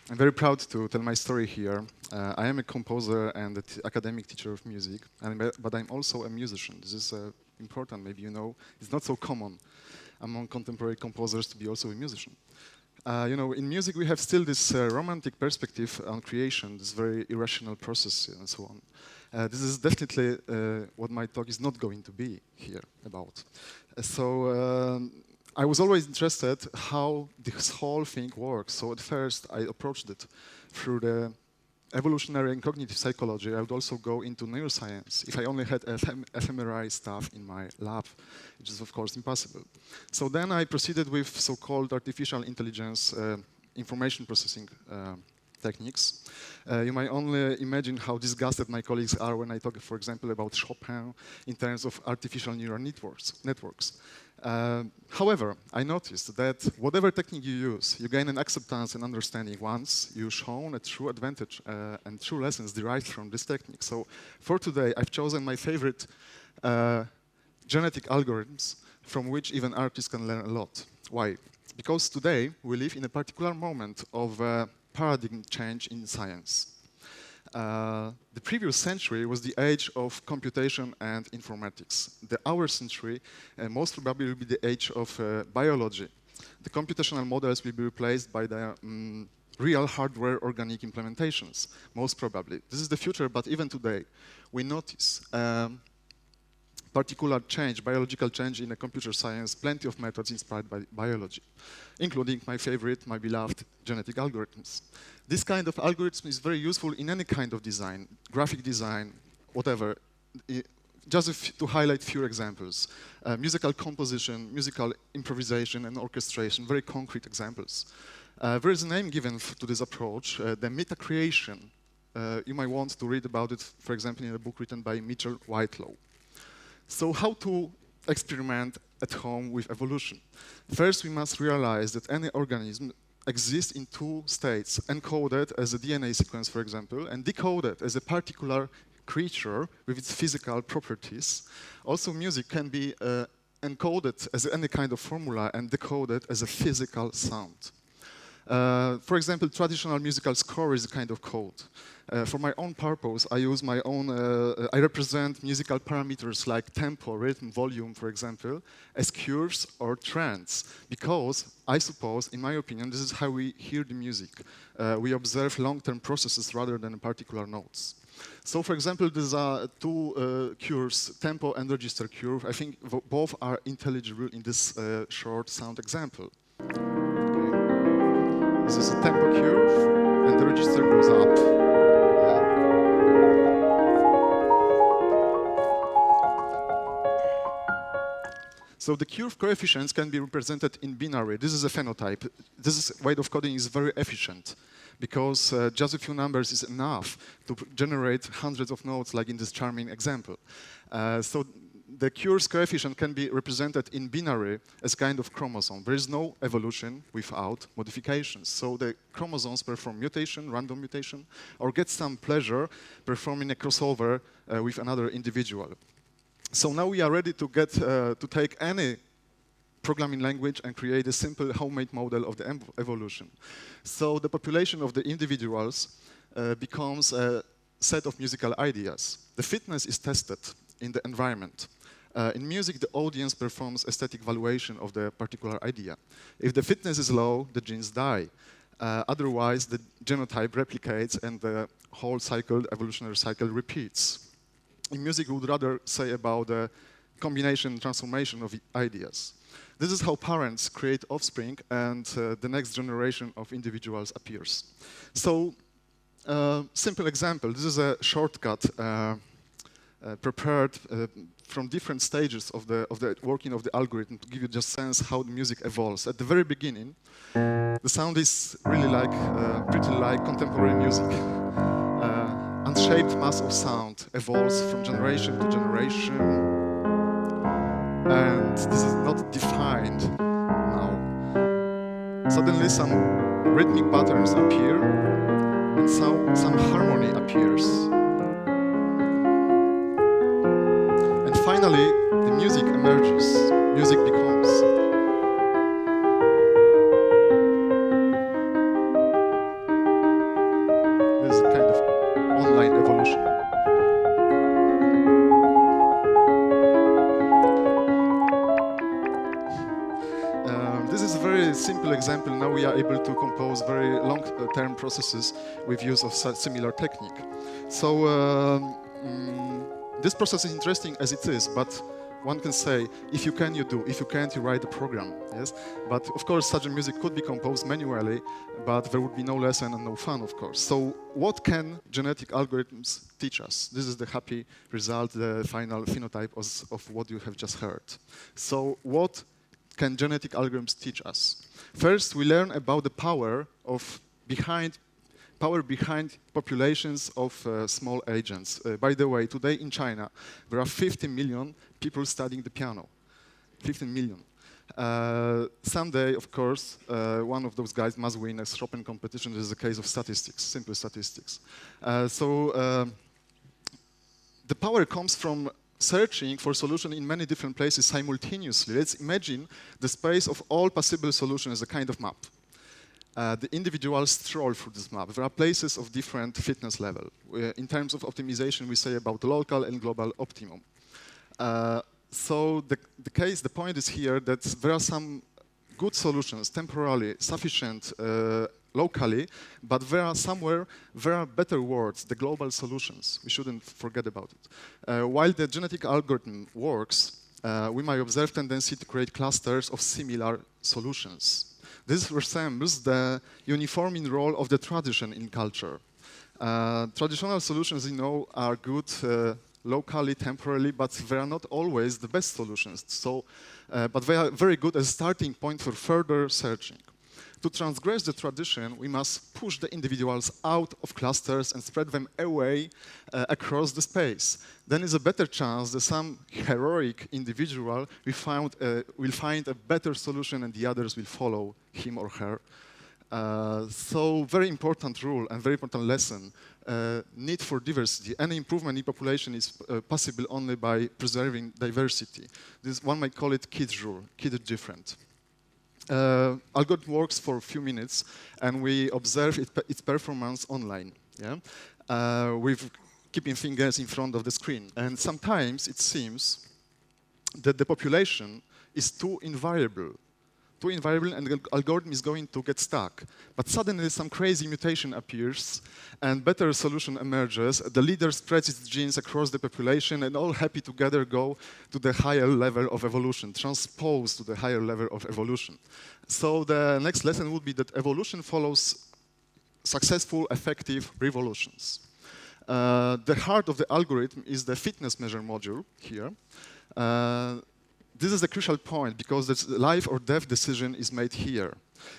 I'm very proud to tell my story here. I am a composer and an academic teacher of music, but I'm also a musician. This is important, maybe you know. It's not so common among contemporary composers to be also a musician. In music we have still this romantic perspective on creation, this very irrational process and so on. This is definitely what my talk is not going to be here about. I was always interested how this whole thing works. So at first I approached it through the evolutionary and cognitive psychology. I would also go into neuroscience if I only had fMRI stuff in my lab, which is of course impossible. So then I proceeded with so-called artificial intelligence information processing techniques. You might only imagine how disgusted my colleagues are when I talk, for example, about Chopin in terms of artificial neural networks. However, I noticed that whatever technique you use, you gain an acceptance and understanding once you've shown a true advantage and true lessons derived from this technique. So for today, I've chosen my favorite genetic algorithms from which even artists can learn a lot. Why? Because today we live in a particular moment of paradigm change in science. The previous century was the age of computation and informatics. Our century most probably will be the age of biology. The computational models will be replaced by the real hardware organic implementations, most probably. This is the future, but even today, we notice particular change, biological change in the computer science, plenty of methods inspired by biology, including my favorite, my beloved genetic algorithms. This kind of algorithm is very useful in any kind of design, graphic design, whatever. Just to highlight few examples. Musical composition, musical improvisation and orchestration, very concrete examples. There is a name given to this approach, the meta-creation. You might want to read about it, for example, in a book written by Mitchell Whitelaw. So how to experiment at home with evolution? First, we must realize that any organism exists in two states, encoded as a DNA sequence, for example, and decoded as a particular creature with its physical properties. Also, music can be encoded as any kind of formula and decoded as a physical sound. For example, traditional musical score is a kind of code. For my own purpose, I use my own, I represent musical parameters like tempo, rhythm, volume, for example, as curves or trends, because I suppose, in my opinion, this is how we hear the music. We observe long-term processes rather than particular notes. So, for example, these are two curves, tempo and register curve. I think both are intelligible in this short sound example. This is a tempo curve, and the register goes up. So the curve coefficients can be represented in binary. This is a phenotype. This way of coding is very efficient because just a few numbers is enough to generate hundreds of notes, like in this charming example. So the curve's coefficient can be represented in binary as kind of chromosome. There is no evolution without modifications. So the chromosomes perform mutation, random mutation, or get some pleasure performing a crossover with another individual. So now we are ready to to take any programming language and create a simple homemade model of the evolution. So the population of the individuals becomes a set of musical ideas. The fitness is tested in the environment. In music, the audience performs aesthetic valuation of the particular idea. If the fitness is low, the genes die. Otherwise, the genotype replicates and the whole cycle, evolutionary cycle, repeats. In music, we would rather say about the combination, transformation of ideas. This is how parents create offspring and the next generation of individuals appears. So, simple example, this is a shortcut prepared from different stages of the working of the algorithm to give you just sense how the music evolves. At the very beginning, the sound is really like, pretty like contemporary music. Unshaped mass of sound evolves from generation to generation, and this is not defined now. Suddenly some rhythmic patterns appear, and some harmony appears. And finally, the music emerges, music becomes. very simple example. Now we are able to compose very long-term processes with use of such similar technique. So this process is interesting as it is, but one can say, if you can, you do. If you can't, you write a program. Yes, but of course, such a music could be composed manually, but there would be no lesson and no fun, of course. So, what can genetic algorithms teach us? This is the happy result, the final phenotype of what you have just heard. So, what can genetic algorithms teach us? First, we learn about the power behind populations of small agents. By the way, today in China, there are 50 million people studying the piano. 15 million. Someday, of course, one of those guys must win a Chopin competition. This is a case of statistics, simple statistics. The power comes from searching for solution in many different places simultaneously. Let's imagine the space of all possible solutions as a kind of map. The individuals stroll through this map. There are places of different fitness level. In terms of optimization, we say about local and global optimum. So the point is here that there are some good solutions, temporarily sufficient locally, but there are better words, the global solutions. We shouldn't forget about it. While the genetic algorithm works, we might observe tendency to create clusters of similar solutions. This resembles the uniforming role of the tradition in culture. Traditional solutions, you know, are good locally, temporarily, but they are not always the best solutions. So, but they are very good as a starting point for further searching. To transgress the tradition, we must push the individuals out of clusters and spread them away across the space. Then is a better chance that some heroic individual will find a better solution and the others will follow him or her. So very important rule and very important lesson, need for diversity. Any improvement in population is possible only by preserving diversity. This one might call it KID's rule, KID is different. Algorithm works for a few minutes and we observe its performance online, yeah? With keeping fingers in front of the screen. And sometimes it seems that the population is too invariable and the algorithm is going to get stuck. But suddenly some crazy mutation appears and better solution emerges. The leader spreads its genes across the population and all happy together go to the higher level of evolution, transpose to the higher level of evolution. So the next lesson would be that evolution follows successful, effective revolutions. The heart of the algorithm is the fitness measure module here. This is a crucial point because the life or death decision is made here.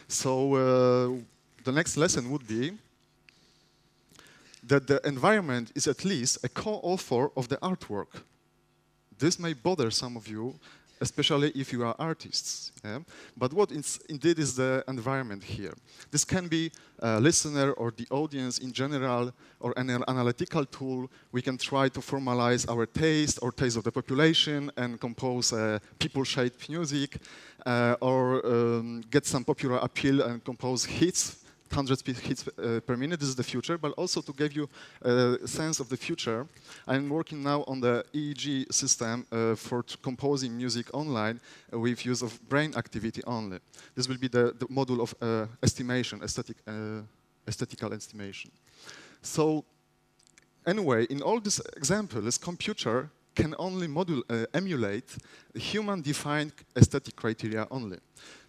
So the next lesson would be that the environment is at least a co-author of the artwork. This may bother some of you, especially if you are artists. Yeah? But what indeed is the environment here? This can be a listener or the audience in general or an analytical tool. We can try to formalize our taste or taste of the population and compose people-shaped music or get some popular appeal and compose hits, hundreds of hits per minute. This is the future, but also to give you a sense of the future. I'm working now on the EEG system for composing music online with use of brain activity only. This will be the module of estimation, aesthetical estimation. So anyway, in all these examples, computer can only emulate human-defined aesthetic criteria only.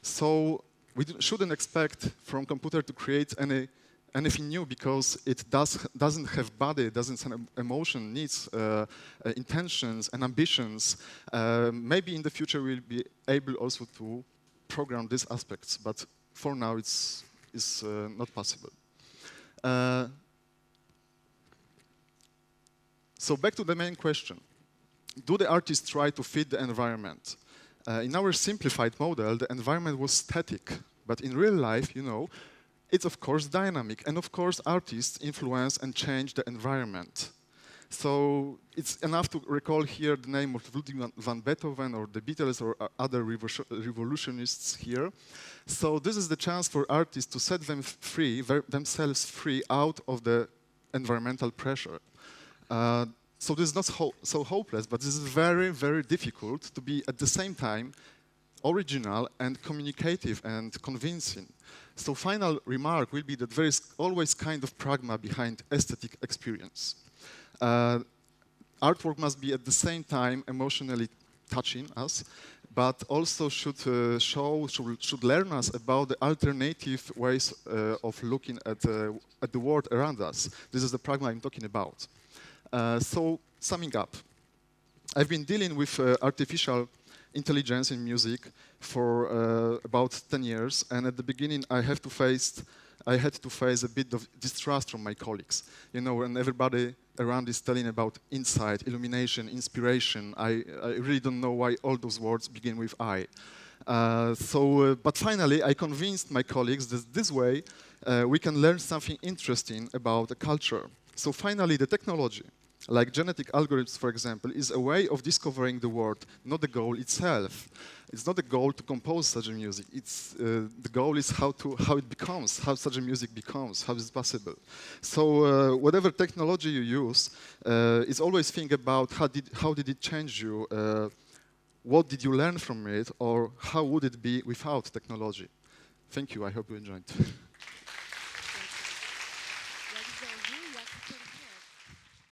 So we shouldn't expect from computer to create anything new because it doesn't have body, doesn't have emotion, needs, intentions and ambitions. Maybe in the future we'll be able also to program these aspects, but for now it's not possible. So back to the main question. Do the artists try to fit the environment? In our simplified model, the environment was static, but in real life, you know, it's of course dynamic, and of course artists influence and change the environment. So it's enough to recall here the name of Ludwig van Beethoven or the Beatles or other revolutionists here. So this is the chance for artists to set themselves free out of the environmental pressure. So this is not so hopeless, but this is very, very difficult to be at the same time original and communicative and convincing. So final remark will be that there is always kind of pragma behind aesthetic experience. Artwork must be at the same time emotionally touching us, but also should learn us about the alternative ways of looking at the world around us. This is the pragma I'm talking about. So summing up, I've been dealing with artificial intelligence in music for about 10 years, and at the beginning I had to face a bit of distrust from my colleagues. You know, when everybody around is telling about insight, illumination, inspiration, I really don't know why all those words begin with I. But finally, I convinced my colleagues that this way we can learn something interesting about the culture. So finally, the technology, like genetic algorithms, for example, is a way of discovering the world, not the goal itself. It's not the goal to compose such a music. The goal is how it becomes, how such a music becomes, how is it possible. So whatever technology you use, it's always think about how did it change you, what did you learn from it, or how would it be without technology. Thank you. I hope you enjoyed.